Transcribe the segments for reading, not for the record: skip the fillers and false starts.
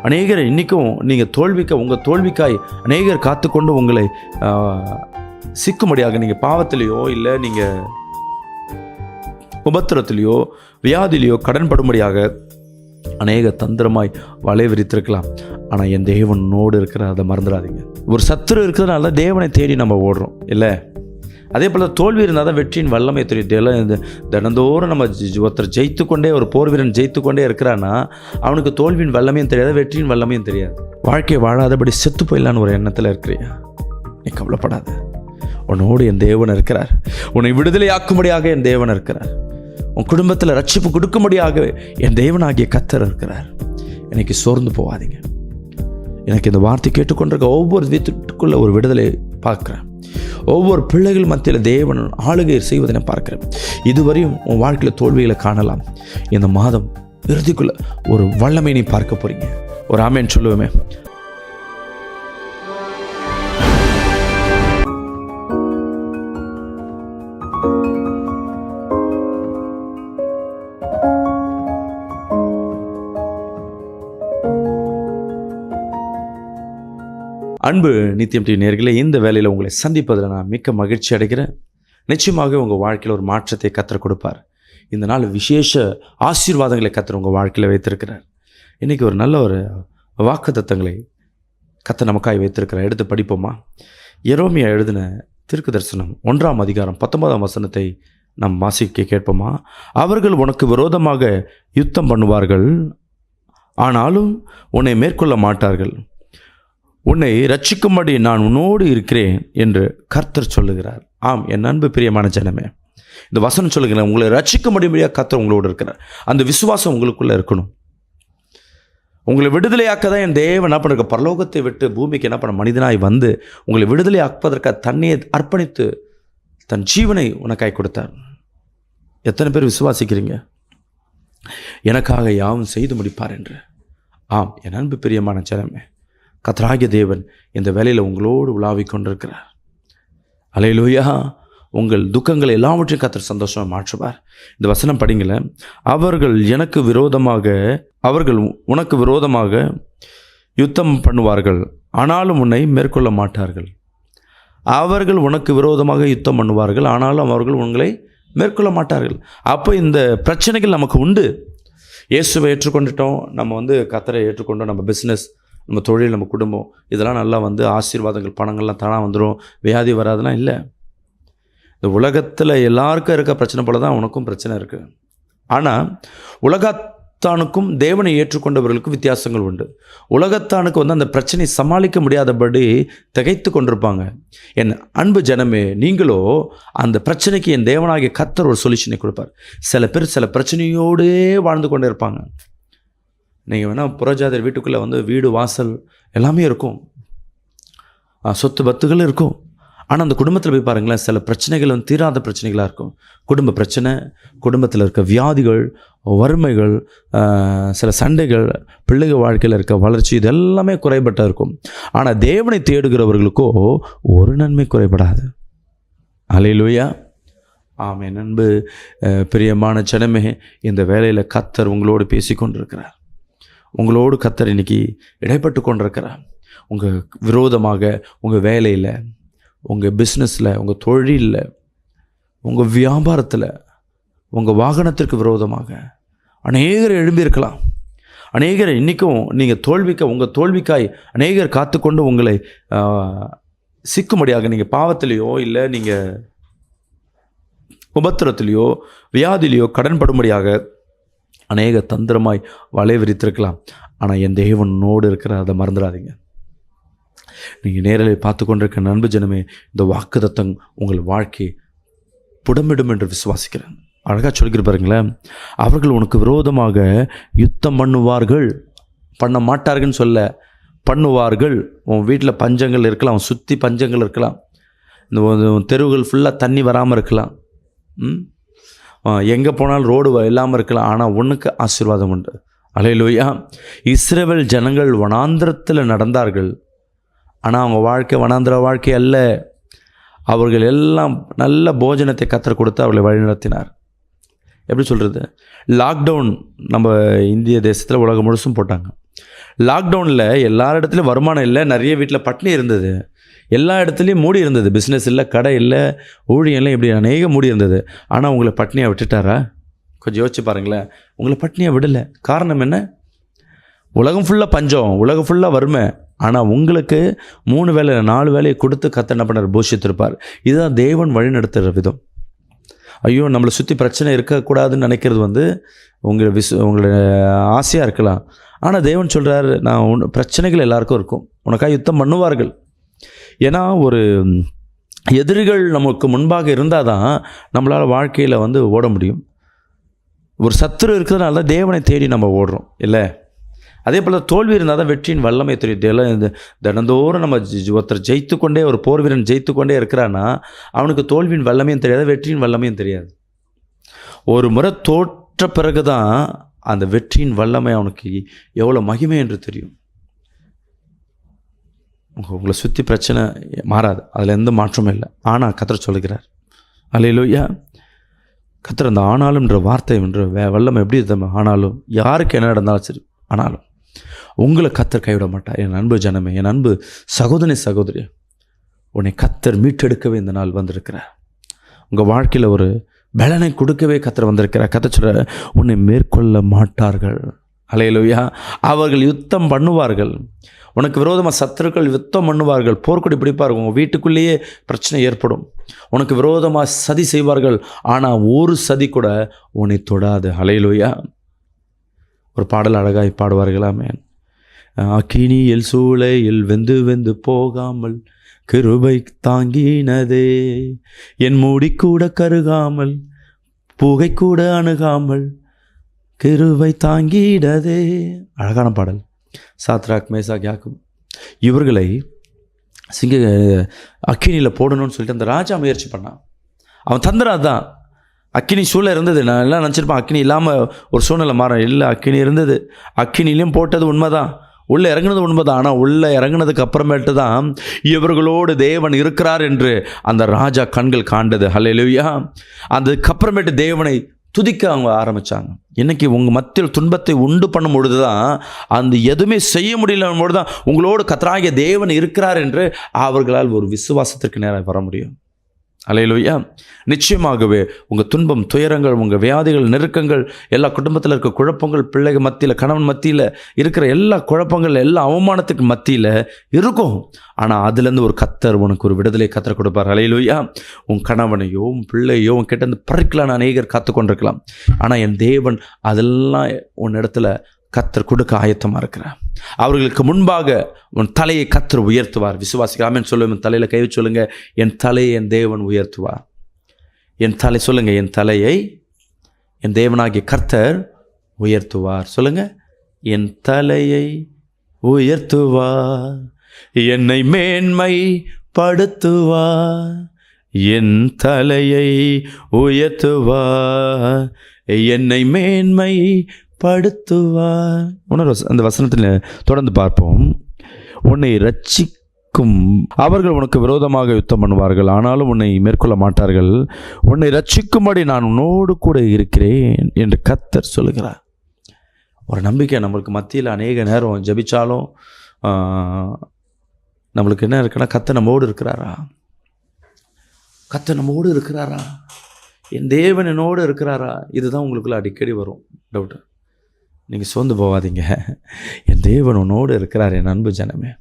அநேகர் இன்றைக்கும் நீங்கள் உங்கள் தோல்விக்காய் அநேகர் காத்துக்கொண்டு உங்களை சிக்கும்படியாக நீங்கள் பாவத்திலேயோ இல்லை நீங்கள் உபத்திரத்திலேயோ வியாதிலேயோ கடன்படும்படியாக அநேக தந்திரமாய் வலை விரித்திருக்கலாம். ஆனால் என் தேவனோடு இருக்கிற அதை மறந்துடாதீங்க. ஒரு சத்துரு இருக்கிறதுனால தான் தேவனை தேடி நம்ம ஓடுறோம் இல்லை? அதே போல் தோல்வி இருந்தால் தான் வெற்றியின் வல்லமை தெரியும். தினந்தோறும் நம்ம ஒருத்தர் ஜெயித்து கொண்டே, ஒரு போர் வீரன் ஜெயித்து கொண்டே இருக்கிறான்னா அவனுக்கு தோல்வியின் வல்லமையும் தெரியாது, வெற்றியின் வல்லமையும் தெரியாது. வாழ்க்கையை வாழாதபடி செத்து போயிடலான்னு ஒரு எண்ணத்தில் இருக்கிறியா? நீ கவலைப்படாத. உன்னோடு என் தேவன் இருக்கிறார். உன்னை விடுதலையாக்கும்படியாக என் தேவன் இருக்கிறார். உன் குடும்பத்தில் ரட்சிப்பு கொடுக்கும்படியாக என் தேவனாகிய கர்த்தர் இருக்கிறார். எனக்கு சோர்ந்து போகாதீங்க. எனக்கு இந்த வார்த்தை கேட்டுக்கொண்டிருக்க ஒவ்வொரு வீட்டுக்குள்ள ஒரு விடுதலை பார்க்குறேன். ஒவ்வொரு பிள்ளைகள் மத்தியில் தேவன் ஆளுகை செய்வதை நான் பார்க்குறேன். இதுவரையும் உன் வாழ்க்கையில் தோல்விகளை காணலாம். இந்த மாதம் இறுதிக்குள்ள ஒரு வல்லமை நீ பார்க்க போறீங்க. ஒரு ஆமேன் சொல்லுவேமே. அன்பு நித்தியம் டிவி நேயர்களே, இந்த வேலையில் உங்களை சந்திப்பதில் நான் மிக்க மகிழ்ச்சி அடைகிறேன். நிச்சயமாக உங்கள் வாழ்க்கையில் ஒரு மாற்றத்தை கர்த்தர் கொடுப்பார். இந்த நாள் விசேஷ ஆசீர்வாதங்களை கர்த்தர் உங்கள் வாழ்க்கையில் வைத்திருக்கிறார். இன்றைக்கி ஒரு நல்ல ஒரு வாக்குத்தத்தங்களை கர்த்தர் நமக்காய் வைத்திருக்கிறார். எடுத்து படிப்போமா? எரேமியா எழுதின தீர்க்கதரிசனம் 1ஆம் அதிகாரம் 19ஆம் வசனத்தை நாம் வாசிக்க கேட்போமா? அவர்கள் உனக்கு விரோதமாக யுத்தம் பண்ணுவார்கள், ஆனாலும் உன்னை மேற்கொள்ள மாட்டார்கள். உன்னை ரட்சிக்கும்படி நான் உன்னோடு இருக்கிறேன் என்று கர்த்தர் சொல்லுகிறார். ஆம், என் அன்பு பிரியமான ஜனமே, இந்த வசனம் சொல்லுகிறேன், உங்களை ரட்சிக்கும்படியாக கர்த்தர் உங்களோடு இருக்கிறார். அந்த விசுவாசம் உங்களுக்குள்ளே இருக்கணும். உங்களை விடுதலையாக்க தான் என் தேவன் என்ன பண்ணுற, பரலோகத்தை விட்டு பூமிக்கு என்ன பண்ண மனிதனாய் வந்து உங்களை விடுதலை ஆக்குவதற்காக தன்னையை அர்ப்பணித்து தன் ஜீவனை உனக்காய் கொடுத்தார். எத்தனை பேர் விசுவாசிக்கிறீங்க? எனக்காக யாவும் செய்து முடிப்பார் என்று. ஆம், என் அன்பு பிரியமான ஜனமே, கர்த்தராகிய தேவன் இந்த வேலையில் உங்களோடு உலாவிக் கொண்டிருக்கிறார். அல்லேலூயா. உங்கள் துக்கங்களை எல்லாவற்றையும் கர்த்தர் சந்தோஷமாக மாற்றுவார். இந்த வசனம் படிங்கள. அவர்கள் உனக்கு விரோதமாக யுத்தம் பண்ணுவார்கள், ஆனாலும் உன்னை மேற்கொள்ள மாட்டார்கள். அவர்கள் உனக்கு விரோதமாக யுத்தம் பண்ணுவார்கள், ஆனாலும் அவர்கள் உங்களை மேற்கொள்ள மாட்டார்கள். அப்போ இந்த பிரச்சனைகள் நமக்கு உண்டு. இயேசுவை ஏற்றுக்கொண்டுட்டோம், நம்ம கர்த்தரை ஏற்றுக்கொண்டோம், நம்ம பிஸ்னஸ், நம்ம தொழில், நம்ம குடும்பம் இதெல்லாம் நல்லா ஆசீர்வாதங்கள், பணங்கள்லாம் தானாக வந்துடும், வியாதி வராதுன்னா இல்லை. இந்த உலகத்தில் எல்லாருக்கும் இருக்க பிரச்சனை போல தான் உனக்கும் பிரச்சனை இருக்குது. ஆனால் உலகத்தானுக்கும் தேவனை ஏற்றுக்கொண்டவர்களுக்கும் வித்தியாசங்கள் உண்டு. உலகத்தானுக்கு அந்த பிரச்சனை சமாளிக்க முடியாதபடி திகைத்து கொண்டிருப்பாங்க. என் அன்பு ஜனமே, நீங்களோ அந்த பிரச்சனைக்கு என் தேவனாகிய கர்த்தர் ஒரு சொல்யூஷனை கொடுப்பார். சில பேர் சில பிரச்சனையோடே வாழ்ந்து கொண்டே இருப்பாங்க. நீங்கள் வேணால் புறஜாதியர் வீட்டுக்குள்ளே வீடு வாசல் எல்லாமே இருக்கும், சொத்து பத்துகள் இருக்கும். ஆனால் அந்த குடும்பத்தில் போய் பாருங்களேன், சில பிரச்சனைகள் தீராத பிரச்சனைகளாக இருக்கும். குடும்ப பிரச்சனை, குடும்பத்தில் இருக்க வியாதிகள், வறுமைகள், சில சண்டைகள், பிள்ளைகள் வாழ்க்கையில் இருக்க வளர்ச்சி, இது எல்லாமே குறைபட்ட இருக்கும். ஆனால் தேவனை தேடுகிறவர்களுக்கோ ஒரு நன்மை குறைபடாது. அல்லேலூயா. ஆமென். அன்பு பிரியமான ஜனமே, இந்த வேலையில் கர்த்தர் உங்களோடு பேசி கொண்டிருக்கிறார். உங்களோடு கர்த்தர் இன்னைக்கு இடைப்பட்டு கொண்டிருக்கிறார். உங்கள் விரோதமாக, உங்கள் வேலையில், உங்கள் பிஸ்னஸில், உங்கள் தொழிலில், உங்கள் வியாபாரத்தில், உங்கள் வாகனத்திற்கு விரோதமாக அநேகர் எழும்பியிருக்கலாம். அநேகர் இன்றைக்கும் உங்கள் தோல்விக்காய் அநேகர் காத்துக்கொண்டு உங்களை சிக்கும்படியாக நீங்கள் பாவத்திலேயோ இல்லை நீங்கள் உபத்திரத்திலேயோ வியாதிலேயோ கடன்படும்படியாக அநேக தந்திரமாய் வலை விரித்திருக்கலாம். ஆனால் என் தேவனோடு இருக்கிற அதை மறந்துடாதீங்க. நீங்கள் நேரில் பார்த்து கொண்டிருக்க அன்பு ஜனமே, இந்த வாக்குத்தத்தம் உங்கள் வாழ்க்கை புடமிடும் என்று விசுவாசிக்கிறேன். அழகாக சொல்லிக்கிற பாருங்களேன். அவர்கள் உனக்கு விரோதமாக யுத்தம் பண்ணுவார்கள், பண்ண மாட்டார்கள்னு சொல்ல, பண்ணுவார்கள். உன் வீட்டில் பஞ்சங்கள் இருக்கலாம், சுற்றி பஞ்சங்கள் இருக்கலாம், இந்த தெருவுகள் ஃபுல்லாக தண்ணி வராமல் இருக்கலாம், எங்கே போனாலும் ரோடு இல்லாமல் இருக்கலாம். ஆனால் ஒன்றுக்கு ஆசீர்வாதம் உண்டு. அல்லேலூயா. இஸ்ரவேல் ஜனங்கள் வனாந்திரத்தில் நடந்தார்கள், ஆனால் அவங்க வாழ்க்கை வனாந்திர வாழ்க்கை அல்ல. அவர்கள் எல்லாம் நல்ல போஜனத்தை கர்த்தர் கொடுத்து அவர்களை வழிநடத்தினார். எப்படி சொல்கிறது, லாக்டவுன் நம்ம இந்திய தேசத்தில் உலகம் முழுசும் போட்டாங்க. லாக்டவுனில் எல்லா இடத்துலையும் வருமானம் இல்லை, நிறைய வீட்டில் பட்டினி இருந்தது, எல்லா இடத்துலையும் மூடி இருந்தது, பிஸ்னஸ் இல்லை, கடை இல்லை, ஊழியம் இல்லை, இப்படி அநேக மூடி இருந்தது. ஆனால் உங்களை பட்னியாக விட்டுட்டாரா? கொஞ்சம் யோசிச்சு பாருங்களேன். உங்களை பட்னியாக விடலை. காரணம் என்ன? உலகம் ஃபுல்லாக பஞ்சம், உலகம் ஃபுல்லாக வறுமை. ஆனால் உங்களுக்கு 3 வேளை 4 வேலையை கொடுத்து கர்த்தர் என்ன பண்ணார்? போஷித்திருப்பார். இதுதான் தேவன் வழி நடத்துகிற விதம். ஐயோ, நம்மளை சுற்றி பிரச்சனை இருக்கக்கூடாதுன்னு நினைக்கிறது உங்களோட ஆசையாக இருக்கலாம். ஆனால் தேவன் சொல்கிறார், நான் பிரச்சனைகள் எல்லாருக்கும் இருக்கும், உனக்காக யுத்தம் பண்ணுவார்கள். ஏன்னா ஒரு எதிரிகள் நமக்கு முன்பாக இருந்தால் தான் நம்மளால் வாழ்க்கையில் ஓட முடியும். ஒரு சத்துரு இருக்கிறதுனால தான் தேவனை தேடி நம்ம ஓடுறோம் இல்லை? அதே போல் தோல்வி இருந்தால் தான் வெற்றியின் வல்லமை தெரியும். இந்த தினந்தோறும் நம்ம ஒருத்தர் ஜெயித்து கொண்டே, ஒரு போர் வீரன் ஜெயித்து கொண்டே இருக்கிறான்னா அவனுக்கு தோல்வியின் வல்லமையும் தெரியாது, வெற்றியின் வல்லமையும் தெரியாது. ஒரு முறை தோற்ற பிறகு தான் அந்த வெற்றியின் வல்லமை அவனுக்கு எவ்வளோ மகிமை என்று தெரியும். உங்களை சுற்றி பிரச்சனை மாறாது, அதில் எந்த மாற்றமும் இல்லை. ஆனால் கர்த்தர் சொல்லுகிறார், அல்லேலூயா. கர்த்தர் அந்த ஆனாலும்ன்ற வார்த்தை என்ற வல்லமை எப்படி இருந்தோம்? ஆனாலும் யாருக்கு என்ன நடந்தாலும் சரி, ஆனாலும் உங்களை கர்த்தர் கைவிட மாட்டார். என் அன்பு ஜனமே, என் அன்பு சகோதரி, உன்னை கர்த்தர் மீட்டெடுக்கவே இந்த நாள் வந்திருக்கிறார். உங்கள் வாழ்க்கையில் ஒரு பலனை கொடுக்கவே கர்த்தர் வந்திருக்கிறார். கர்த்தர் சொல்ற, உன்னை மேற்கொள்ள மாட்டார்கள். அல்லேலூயா. அவர்கள் யுத்தம் பண்ணுவார்கள். உனக்கு விரோதமாக சத்துருக்கள் யுத்தம் பண்ணுவார்கள், போர்க்கொடி பிடிப்பார்கள். உங்கள் வீட்டுக்குள்ளேயே பிரச்சனை ஏற்படும். உனக்கு விரோதமாக சதி செய்வார்கள். ஆனால் ஒரு சதி கூட உன்னை தொடாது. அல்லேலூயா. ஒரு பாடல் அழகாய் பாடுவார்களாமே, அக்கினியில் சூளையில் வெந்து வெந்து போகாமல் கிருபை தாங்கினதே, என் மூடி கூட கருகாமல் புகை கூட அணுகாமல் கிருபை தாங்கிடதே. அழகான பாடல். சாத்ராக், மேசாக், யாக்கோபு இவர்களை அக்கினியில் போடணும்னு சொல்லிட்டு அந்த ராஜா முயற்சி பண்ணான். அவன் தந்திரம் தான். அக்கினி சூழலை இருந்தது. நான் எல்லாம் நினச்சிருப்பேன் அக்கினி இல்லாமல் ஒரு சூழ்நிலை மாற. இல்லை, அக்கினி இருந்தது. அக்கினிலையும் போட்டது உண்மைதான், உள்ளே இறங்குனது உண்மைதான். ஆனால் உள்ளே இறங்குனதுக்கு அப்புறமேட்டு தான் இவர்களோடு தேவன் இருக்கிறார் என்று அந்த ராஜா கண்கள் காண்டது. ஹல்லேலூயா. அதுக்கப்புறமேட்டு தேவனை துதிக்க அவங்க ஆரம்பித்தாங்க. இன்றைக்கி உங்கள் மத்தியில் துன்பத்தை உண்டு பண்ணும் பொழுது தான், அந்த எதுவுமே செய்ய முடியல பொழுது தான் உங்களோடு கர்த்தராகிய தேவன் இருக்கிறார் என்று அவர்களால் ஒரு விசுவாசத்திற்கு நேராக வர முடியும். அல்லேலூயா. நிச்சயமாகவே உங்கள் துன்பம், துயரங்கள், உங்கள் வியாதிகள், நெருக்கங்கள், எல்லா குடும்பத்தில் இருக்க குழப்பங்கள், பிள்ளைகள் மத்தியில், கணவன் மத்தியில் இருக்கிற எல்லா குழப்பங்கள், எல்லா அவமானத்துக்கு மத்தியில் இருக்கும். ஆனால் அதுலேருந்து ஒரு கர்த்தர் உனக்கு ஒரு விடுதலை கர்த்தர் கொடுப்பார். அல்லேலூயா. உன் கணவனையோ உன் பிள்ளையோ உன் கிட்டேருந்து பறிக்கலான்னு அநேகர் காத்து கொண்டிருக்கலாம். ஆனால் என் தேவன் அதெல்லாம் உன் இடத்துல கர்த்தர் கொடுக்க ஆயத்தமாக இருக்கிறார். அவர்களுக்கு முன்பாக உன் தலையை கர்த்தர் உயர்த்துவார். விசுவாசிகள் ஆமென் சொல்லுங்க. என் தலையில் கை வச்சு சொல்லுங்க, என் தலையை என் தேவன் உயர்த்துவார். என் தலை சொல்லுங்க, என் தலையை என் தேவனாகிய கர்த்தர் உயர்த்துவார். சொல்லுங்க, என் தலையை உயர்த்துவார், என்னை மேன்மை படுத்துவார். என் தலையை உயர்த்துவார், என்னை மேன்மை படுத்துவார். அந்த வசனத்தில் தொடர்ந்து பார்ப்போம். உன்னை ரட்சிக்கும் அவர்கள் உனக்கு விரோதமாக யுத்தம் பண்ணுவார்கள், ஆனாலும் உன்னை மேற்கொள்ள மாட்டார்கள். உன்னை ரட்சிக்கும்படி நான் உன்னோடு கூட இருக்கிறேன் என்று கர்த்தர் சொல்லுகிறார். ஒரு நம்பிக்கை நம்மளுக்கு மத்தியில் அநேக நேரம் ஜெபிச்சாலும் நம்மளுக்கு என்ன இருக்குன்னா, கர்த்தர் நம்மோடு இருக்கிறாரா? கர்த்தர் நம்மோடு இருக்கிறாரா? என் தேவன் என்னோடு இருக்கிறாரா? இதுதான் உங்களுக்குள்ள அடிக்கடி வரும் டவுட்டு. நீங்கள் சோர்ந்து போகாதீங்க. என் தேவன் உன்னோடு இருக்கிறார். என் அன்பு ஜனமே,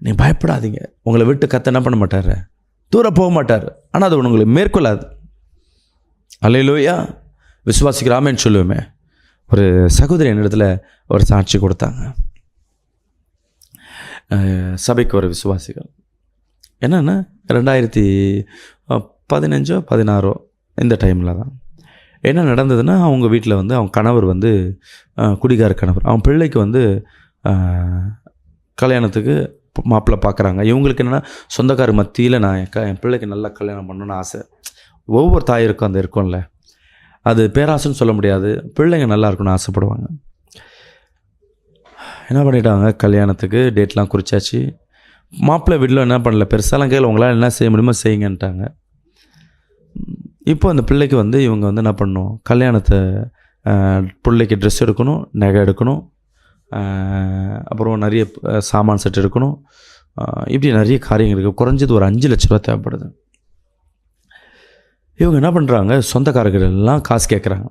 நீ பயப்படாதீங்க. உங்களை விட்டு கர்த்தர் என்ன பண்ண மாட்டார்? தூரம் போக மாட்டார். ஆனால் அது உங்களை மேற்கொள்ளாது. அல்லேலூயா. விசுவாசிக்கிற ஆமென் சொல்லுவேமே. ஒரு சகோதரி என்னிடத்துல ஒரு சாட்சி கொடுத்தாங்க. சபைக்கு ஒரு விசுவாசிகள் என்னென்னா 2015 16 இந்த டைமில் தான் என்ன நடந்ததுன்னா, அவங்க வீட்டில் அவங்க கணவர் குடிகார கணவர். அவன் பிள்ளைக்கு கல்யாணத்துக்கு மாப்பிள்ளை பார்க்குறாங்க. இவங்களுக்கு என்னென்னா, சொந்தக்கார மத்தியில் நான் என் பிள்ளைக்கு நல்லா கல்யாணம் பண்ணணுன்னு ஆசை. ஒவ்வொரு தாயிருக்கும் அந்த இருக்கும்ல, அது பேராசைன்னு சொல்ல முடியாது. பிள்ளைங்க நல்லா இருக்கணும்னு ஆசைப்படுவாங்க. என்ன பண்ணிட்டாங்க, கல்யாணத்துக்கு டேட்லாம் குறிச்சாச்சு. மாப்பிள்ளை வீட்டில் என்ன பண்ணல, பெருசாலாம் கையில் உங்களால் என்ன செய்ய முடியுமோ செய்யுங்கன்ட்டாங்க. இப்போ அந்த பிள்ளைக்கு இவங்க என்ன பண்ணணும், கல்யாணத்தை பிள்ளைக்கு ட்ரெஸ் எடுக்கணும், நகை எடுக்கணும், அப்புறம் நிறைய சாமான் செட் இருக்கணும். இப்படி நிறைய காரியங்கள் இருக்குது. குறைஞ்சது ஒரு 5 லட்ச ரூபா தேவைப்படுது. இவங்க என்ன பண்ணுறாங்க, சொந்தக்காரர்கள் எல்லாம் காசு கேட்குறாங்க.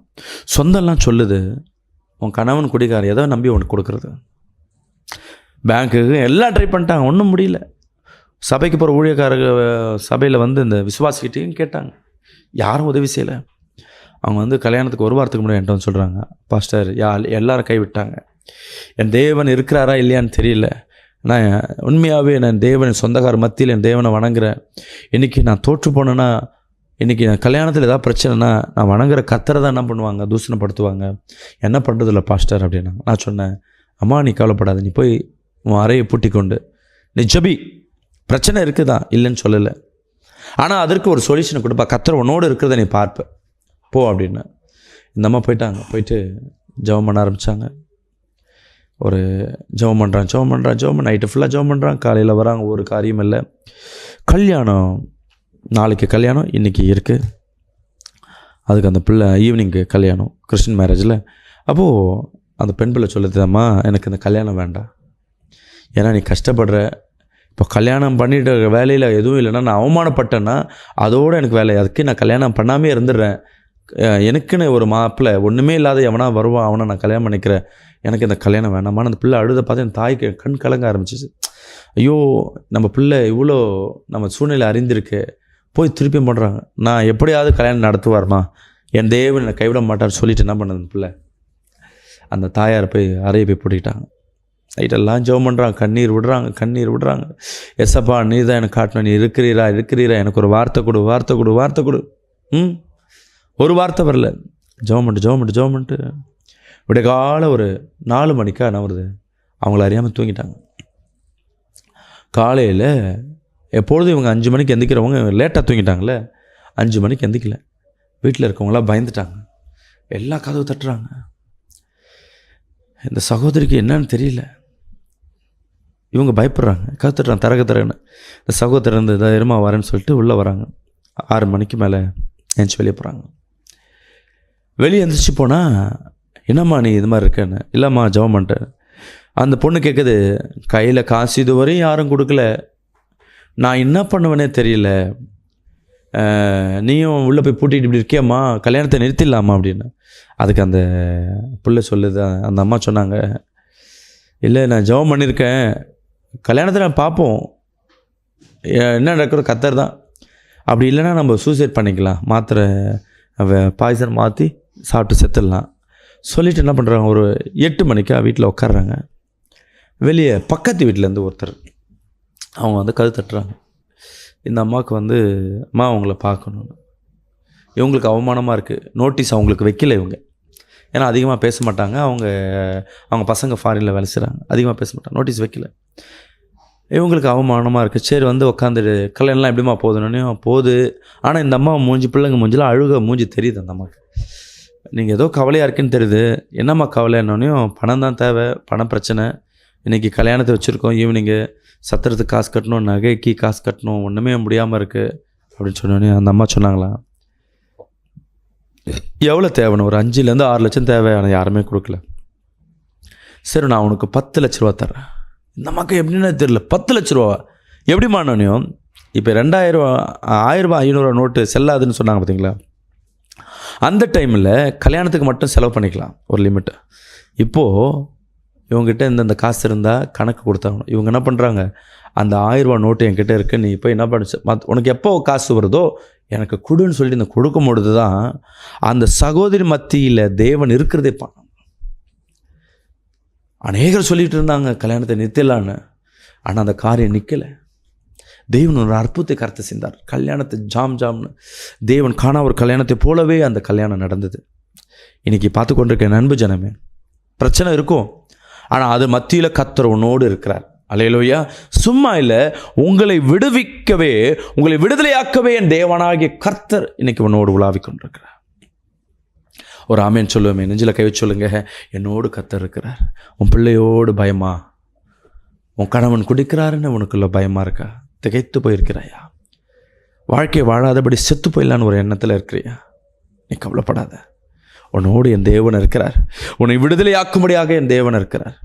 சொந்தம்லாம் சொல்லுது, உன் கணவன் குடிக்காரன் எதை நம்பி உனக்கு கொடுக்குறது. பேங்க்குக்கு எல்லாம் ட்ரை பண்ணிட்டாங்க, ஒன்றும் முடியல. சபைக்கு போகிற ஊழியக்காரர்கள் சபையில் இந்த விசுவாசிக்கிட்டையும் கேட்டாங்க, யாரும் உதவி செய்யலை. அவங்க கல்யாணத்துக்கு ஒரு வாரத்துக்கு முன்னாடி என்கிட்ட சொல்கிறாங்க, பாஸ்டர் எல்லாரும் கைவிட்டாங்க, என் தேவன் இருக்கிறாரா இல்லையான்னு தெரியல, நான் உண்மையாகவே நான் தேவன் சொந்தக்கார மத்தியில் என் தேவனை வணங்குறேன். இன்றைக்கி நான் தோற்று போனேன்னா, இன்றைக்கி நான் கல்யாணத்தில் ஏதாவது பிரச்சனைனா நான் வணங்குற கத்தரை தான் என்ன பண்ணுவாங்க, தூஷணப்படுத்துவாங்க. என்ன பண்ணுறதில்ல பாஸ்டர் அப்படின்னாங்க. நான் சொன்னேன், அம்மா நீ கவலைப்படாத, நீ போய் உன் அறையை பூட்டி கொண்டு நீ ஜெபி. பிரச்சனை இருக்குது தான், இல்லைன்னு சொல்லலை. ஆனால் அதற்கு ஒரு சொல்யூஷனை கொடுப்பா, கத்தர் உன்னோடு இருக்கிறத நீ பார்ப்ப போ அப்படின்னு. இந்த அம்மா போயிட்டாங்க. போயிட்டு ஜெபம் பண்ண ஆரம்பித்தாங்க. ஒரு ஜெபம் பண்ணுறான் நைட்டு ஃபுல்லாக ஜெபம் பண்ணுறான். காலையில் வராங்க, ஒரு காரியம் இல்லை. கல்யாணம் நாளைக்கு கல்யாணம், இன்றைக்கி இருக்குது. அதுக்கு அந்த பிள்ளை ஈவினிங்கு கல்யாணம், கிறிஸ்டின் மேரேஜில். அப்போது அந்த பெண் பிள்ளை சொல்லுதும்மா, எனக்கு இந்த கல்யாணம் வேண்டாம், ஏன்னா நீ கஷ்டப்படுற. இப்போ கல்யாணம் பண்ணிட்டு வேலையில் எதுவும் இல்லைன்னா நான் அவமானப்பட்டேன்னா அதோடு எனக்கு வேலை, அதுக்கு நான் கல்யாணம் பண்ணாமே இருந்துடுறேன். எனக்குன்னு ஒரு மாப்பிள்ளை ஒன்றுமே இல்லாத எவனா வருவான், அவனை நான் கல்யாணம் பண்ணிக்கிறேன், எனக்கு இந்த கல்யாணம் வேணாமான்னு அந்த பிள்ளை அழுத பார்த்து என் தாய்க்கு கண் கலங்க ஆரம்பிச்சிச்சு. ஐயோ, நம்ம பிள்ளை இவ்வளோ நம்ம சூழ்நிலை அறிந்திருக்கு, போய் திருப்பியும் பண்ணுறாங்க. நான் எப்படியாவது கல்யாணம் நடத்துவார்மா, என் தேவன் என்னை கைவிட மாட்டார் சொல்லிட்டு என்ன பண்ணது பிள்ளை, அந்த தாயார் போய் அறையை போய் பூட்டிக்கிட்டாங்க. நைட்டெல்லாம் ஜெபம் பண்ணுறாங்க, கண்ணீர் விடுறாங்க. எஸ்ஸப்பா நீ தான் எனக்கு காட்டணும், நீ இருக்கிறீரா, எனக்கு ஒரு வார்த்தை கொடு. ஒரு வார்த்தை வரல. ஜெபம் பண்ணிட்டு விட காலை ஒரு 4 மணிக்கா என்ன வருது, அவங்கள அறியாமல் தூங்கிட்டாங்க. காலையில் எப்பொழுதும் இவங்க 5 மணிக்கு எந்திக்கிறவங்க லேட்டாக தூங்கிட்டாங்களே, 5 மணிக்கு எந்திக்கல. வீட்டில் இருக்கவங்களாம் பயந்துட்டாங்க, எல்லா கதவு தட்டுறாங்க. இந்த சகோதரிக்கு என்னன்னு தெரியல, இவங்க பயப்படுறாங்க, கதவு தட்டுறாங்க தரகன்னு. இந்த சகோதரன் தைரியமாக வரேன்னு சொல்லிட்டு உள்ளே வராங்க. 6 மணிக்கு மேலே எழுந்துச்சி வெளியே போகிறாங்க. வெளியே எழுந்திரிச்சு போனால், என்னம்மா நீ இது மாதிரி இருக்கேன்னு. இல்லைம்மா ஜெபம் பண்ணிட்டேன். அந்த பொண்ணு கேட்குது, கையில் காசு இதுவரையும் யாரும் கொடுக்கல, நான் என்ன பண்ணுவேனே தெரியல, நீயும் உள்ளே போய் பூட்டிகிட்டு இப்படி இருக்கியம்மா, கல்யாணத்தை நிறுத்திடலாமா அப்படின்னு. அதுக்கு அந்த பிள்ளை சொல்லுது, அந்த அம்மா சொன்னாங்க, இல்லை நான் ஜெபம் பண்ணியிருக்கேன், கல்யாணத்தை நான் பார்ப்போம், என்ன நடக்கிறது கத்தர் தான், அப்படி இல்லைன்னா நம்ம சூசைட் பண்ணிக்கலாம், மாத்திரை பாய்சன் மாற்றி சாப்பிட்டு செத்துடலாம் சொல்லிவிட்டு என்ன பண்ணுறாங்க, ஒரு 8 மணிக்கா வீட்டில் உட்காடுறாங்க. வெளியே பக்கத்து வீட்டிலேருந்து ஒருத்தர் அவங்க கதவு தட்டுறாங்க. இந்த அம்மாவுக்கு அம்மா அவங்கள பார்க்கணுன்னு. இவங்களுக்கு அவமானமாக இருக்குது. நோட்டீஸ் அவங்களுக்கு வைக்கல இவங்க, ஏன்னா அதிகமாக பேச மாட்டாங்க. அவங்க பசங்க ஃபாரினில் வேலை செய்கிறாங்க, அதிகமாக பேச மாட்டாங்க, நோட்டீஸ் வைக்கல. இவங்களுக்கு அவமானமாக இருக்குது. சரி உட்காந்துட்டு கல்யாணம்லாம் எப்படிமா போகுதுன்னு போகுது. ஆனால் இந்த அம்மா பிள்ளைங்க மூஞ்சிலாம் அழுக மூஞ்சி தெரியுது அந்த அம்மாவுக்கு. நீங்கள் ஏதோ கவலையாக இருக்குன்னு தெரியுது. என்னம்மா கவலை என்னோனையும், பணம் தான் தேவை, பணம் பிரச்சனை. இன்றைக்கி கல்யாணத்தை வச்சுருக்கோம், ஈவினிங்கு சத்திரத்துக்கு காசு கட்டணும், நகைக்கு காசு கட்டணும், ஒன்றுமே முடியாமல் இருக்குது அப்படின்னு சொன்னோன்னே அந்த அம்மா சொன்னாங்களா, எவ்வளோ தேவைன்னு, ஒரு 5 to 6 லட்சம் தேவை, ஆனால் யாருமே கொடுக்கல. சரி நான் உனக்கு 10 லட்ச ரூபா தரேன். இந்த அம்மாவுக்கு எப்படின்னு தெரியல, 10 லட்ச ரூபா எப்படி மாட்டோனையும். இப்போ 2000 ரூபா 1000 ரூபா 500 ரூபா நோட்டு செல்லாதுன்னு சொன்னாங்க பார்த்தீங்களா. அந்த டைமில் கல்யாணத்துக்கு மட்டும் செலவு பண்ணிக்கலாம், ஒரு லிமிட்டு. இப்போது இவங்ககிட்ட இந்த காசு இருந்தால் கணக்கு கொடுத்தாங்க. இவங்க என்ன பண்ணுறாங்க, அந்த 1000 ரூபா நோட்டு என்கிட்ட இருக்குது, நீ இப்போ என்ன பண்ண, உனக்கு எப்போ காசு வருதோ எனக்கு கொடுன்னு சொல்லிட்டு இந்த கொடுக்கும் பொழுது தான் அந்த சகோதரி மத்தியில் தேவன் இருக்கிறதே பண்ண. அநேகர் சொல்லிகிட்டு இருந்தாங்க கல்யாணத்தை நிறுத்தலான்னு, ஆனால் அந்த காரியம் நிற்கலை. தேவன் ஒரு அற்புதத்தை கருத்து செஞ்சார். கல்யாணத்தை ஜாம்னு தேவன் காணா ஒரு கல்யாணத்தை போலவே அந்த கல்யாணம் நடந்தது. இன்றைக்கி பார்த்து கொண்டிருக்க நண்பு ஜனமே, பிரச்சனை இருக்கும், ஆனால் அது மத்தியில் கர்த்தர் உன்னோடு இருக்கிறார். அல்லேலூயா. சும்மா இல்லை, உங்களை விடுவிக்கவே, உங்களை விடுதலையாக்கவே என் தேவனாகிய கர்த்தர் இன்னைக்கு உன்னோடு உலாவிக் கொண்டிருக்கிறார். ஒரு ஆமேன் சொல்லுவேன், நெஞ்சில் கை வச்சு சொல்லுங்க, என்னோடு கர்த்தர் இருக்கிறார். உன் பிள்ளையோடு பயமா, உன் கணவன் குடிக்கிறாருன்னு உனக்குள்ள பயமாக இருக்கா, திகைத்து போயிருக்கிறாயா, வாழ்க்கையை வாழாதபடி செத்து போயிடலான்னு ஒரு எண்ணத்தில் இருக்கிறியா, நீ கவலைப்படாத, உன்னோடு என் தேவன் இருக்கிறார். உன்னை விடுதலையாக்கும்படியாக என் தேவன் இருக்கிறார்.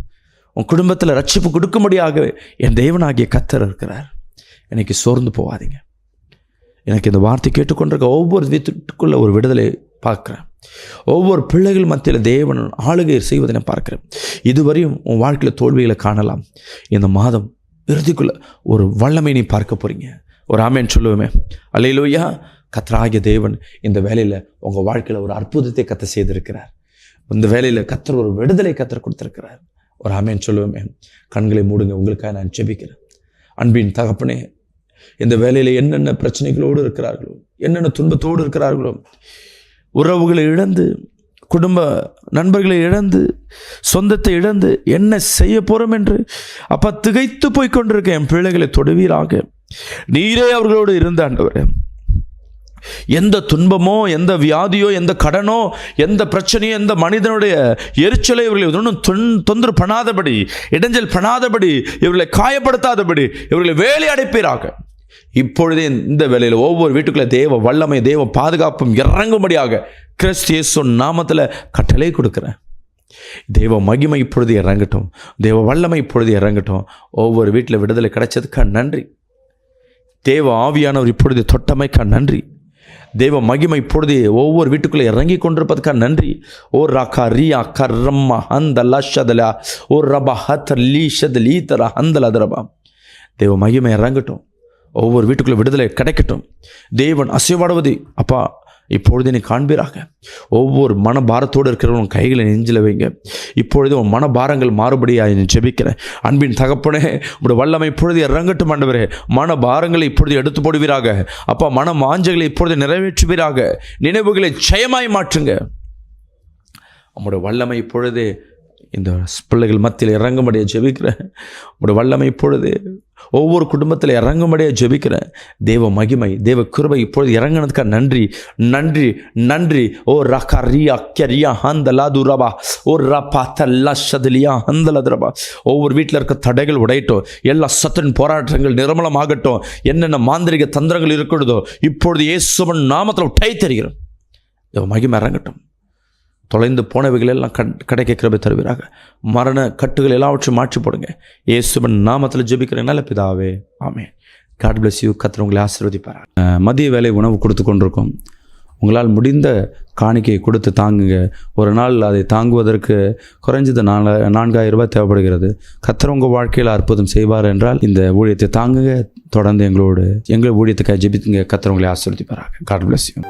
உன் குடும்பத்தில் ரட்சிப்பு கொடுக்கும்படியாக என் தேவனாகிய கர்த்தர் இருக்கிறார். எனக்கு சோர்ந்து போகாதீங்க. எனக்கு இந்த வார்த்தை கேட்டுக்கொண்டிருக்க ஒவ்வொரு வீட்டுக்குள்ள ஒரு விடுதலை பார்க்குறேன். ஒவ்வொரு பிள்ளைகள் மத்தியில் தேவன் ஆளுகை செய்வதை நான் பார்க்குறேன். இதுவரையும் உன் வாழ்க்கையில் தோல்விகளை காணலாம். இந்த மாதம் இறுதிக்குள்ள ஒரு வல்லமை நீ பார்க்க போறீங்க. ஒரு ஆமேன் சொல்லுவோமே. அல்லேலூயா. கர்த்தராகிய தேவன் இந்த வேலையில் உங்கள் வாழ்க்கையில் ஒரு அற்புதத்தை கர்த்தர் செய்திருக்கிறார். இந்த வேலையில் கர்த்தர் ஒரு விடுதலை கர்த்தர் கொடுத்திருக்கிறார். ஒரு ஆமேன் சொல்லுவோமே. கண்களை மூடுங்க. உங்களுக்காக நான் ஜெபிக்கிறேன். அன்பின் தகப்பனே, இந்த வேலையில் என்னென்ன பிரச்சனைகளோடு இருக்கிறார்களோ, என்னென்ன துன்பத்தோடு இருக்கிறார்களோ, உறவுகளை இழந்து, குடும்ப நண்பர்களை இழந்து, சொந்தத்தை இழந்து என்ன செய்ய போகிறோம் என்று அப்பா திகைத்து போய் கொண்டிருக்க என் பிள்ளைகளை தொடுவீராக. நீரே அவர்களோடு இருந்த ஆண்டவரே. எந்த துன்பமோ, எந்த வியாதியோ, எந்த கடனோ, எந்த பிரச்சனையோ, எந்த மனிதனுடைய எரிச்சலை இவர்களை ஒன்றும் தொந்தரவு பண்ணாதபடி, இடைஞ்சல் பண்ணாதபடி, இவர்களை காயப்படுத்தாதபடி இவர்களை வேலை அடைப்பீராக. இப்பொழுதே இந்த வேளையில் ஒவ்வொரு வீட்டுக்குள்ள தேவ வல்லமை, தேவ பாதுகாப்பும் இறங்கும்படியாக கிறிஸ்து இயேசு நாமத்தில் கட்டளை கொடுக்குறேன். தேவ மகிமை இப்பொழுது இறங்கட்டும். தேவ வல்லமை இப்பொழுது இறங்கட்டும். ஒவ்வொரு வீட்டில் விடுதலை கிடைச்சதுக்கா நன்றி. தேவ ஆவியானவர் இப்பொழுது தொட்டமைக்கா நன்றி. தேவ மகிமை இப்பொழுது ஒவ்வொரு வீட்டுக்குள்ளே இறங்கி கொண்டிருப்பதுக்கா நன்றி. ஓ ராக்கா ரியா கர்ரம்மா அந்த லஷதலா ஓ ரபா ஹத் லீஷத் லீத்தரா அந்த லதரபா. தேவ மகிமை இறங்கட்டும். ஒவ்வொரு வீட்டுக்குள்ளே விடுதலை கிடைக்கட்டும். தேவன் அசைவாடுவதை அப்பா இப்பொழுது நீ காண்பீராக. ஒவ்வொரு மனபாரத்தோடு இருக்கிறவங்க கைகளை நெஞ்சில் வைங்க. இப்பொழுது உன் மனபாரங்கள் மாறுபடியாக நீ ஜெபிக்கிறேன். அன்பின் தகப்பனே, உடைய வல்லமை இப்பொழுது இறங்கட்டும் ஆண்டவரே. மனபாரங்களை இப்பொழுது எடுத்து போடுவீராக. அப்பா மன வாஞ்சைகளை இப்பொழுது நிறைவேற்றுவீராக. நினைவுகளை ஜெயமாய் மாற்றுங்க. உங்களுடைய வல்லமை இப்பொழுது இந்த பிள்ளைகள் மத்தியில் இறங்கும்படியாக ஜெபிக்கிறேன். உங்களுடைய வல்லமை இப்பொழுது ஒவ்வொரு குடும்பத்தில் இறங்கும்படியாக ஜெபிக்கிறேன். தேவ மகிமை, தேவ கிருபை இப்பொழுது இறங்கினதுக்காக நன்றி, நன்றி, நன்றி. ஓ ரகா ரியா கரியா ஹந்தலா துரபா ஓ ரபா தல்லா ஷதலியா ஹந்தலதுரபா. ஒவ்வொரு வீட்டில் இருக்க தடைகள் உடையட்டும். எல்லா சத்தின் போராட்டங்கள் நிர்மலமாகட்டும். என்னென்ன மாந்திரிக தந்திரங்கள் இருக்கிறதோ இப்பொழுது இயேசுவின் நாமத்தில் உடை தெரிகிறோம். தேவ மகிமை இறங்கட்டும். தொலைந்து போனவைகள் எல்லாம் கிடைக்க கிருபை தருவீராக. மரண கட்டுகள் எல்லாவற்றையும் மாற்றி போடுங்க. இயேசுவின் நாமத்தில் ஜெபிக்கிறேன் நல்ல பிதாவே, ஆமென். God bless you. கர்த்தர் உங்களை ஆசீர்வதிப்பார். மதிய வேலை உணவு கொடுத்து கொண்டிருக்கோம். உங்களால் முடிந்த காணிக்கையை கொடுத்து தாங்குங்க. ஒரு நாள் அதை தாங்குவதற்கு குறைஞ்சது 4000 ரூபாய் தேவைப்படுகிறது. கர்த்தர் உங்கள் வாழ்க்கையில் அற்புதம் செய்வார் என்றால் இந்த ஊழியத்தை தாங்குங்க. தொடர்ந்து எங்கள் ஊழியத்துக்காக ஜெபித்துங்க. கர்த்தர் உங்களை ஆசீர்வதிப்பாராக. God bless you.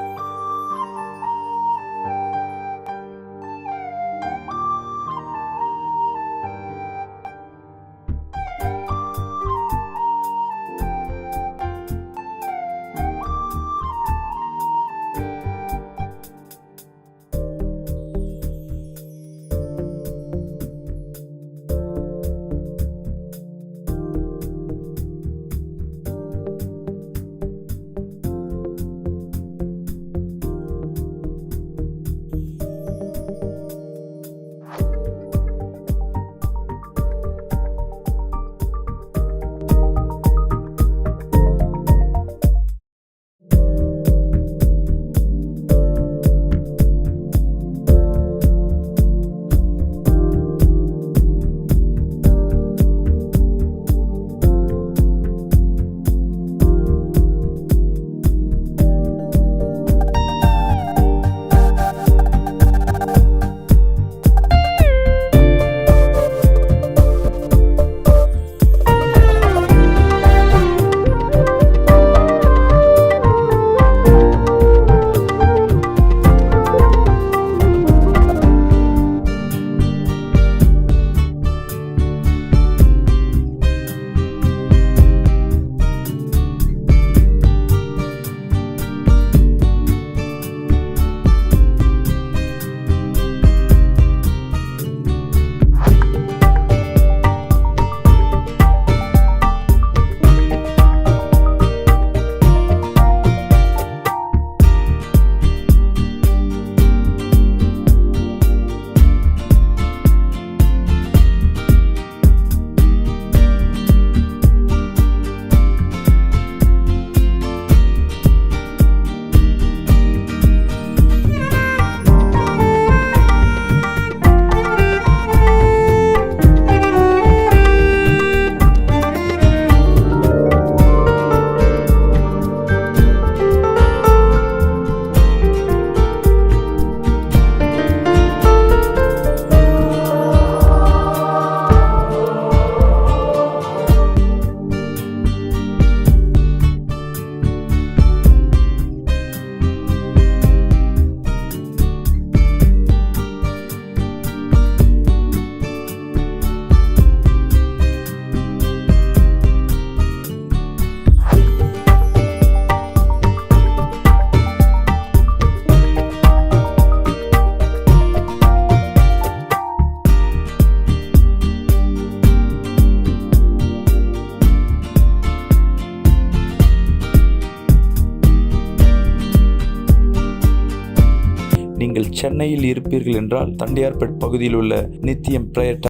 சென்னையில் இருப்பீர்கள் என்றால் தண்டையார்பேட் பகுதியில் உள்ள நித்தியம் பிரேயர்